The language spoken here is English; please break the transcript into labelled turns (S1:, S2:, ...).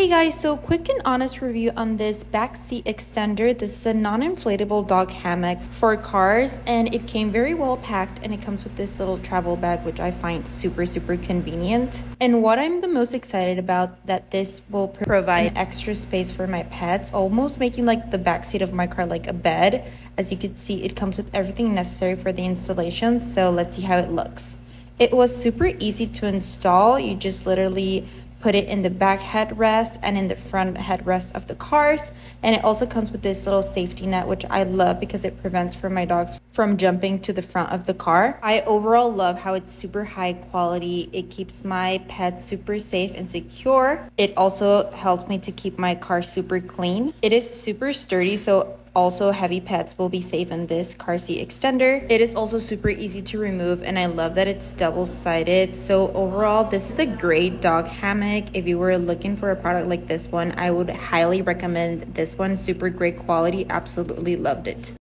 S1: Hey guys, so quick and honest review on this back seat extender. This is a non-inflatable dog hammock for cars, and it came very well packed, and it comes with this little travel bag, which I find super convenient. And what I'm the most excited about, that this will provide extra space for my pets, almost making like the back seat of my car like a bed. As you can see, it comes with everything necessary for the installation, so let's see how it looks. It was super easy to install. You just literally put it in the back headrest and in the front headrest of the cars, and it also comes with this little safety net, which I love because it prevents for my dogs from jumping to the front of the car. I overall love how it's super high quality. It keeps my pets super safe and secure. It also helps me to keep my car super clean. It is super sturdy, so also heavy pets will be safe in this car seat extender. It is also super easy to remove, and I love that it's double-sided. So overall, this is a great dog hammock. If you were looking for a product like this one, I would highly recommend this one. Super great quality, absolutely loved it.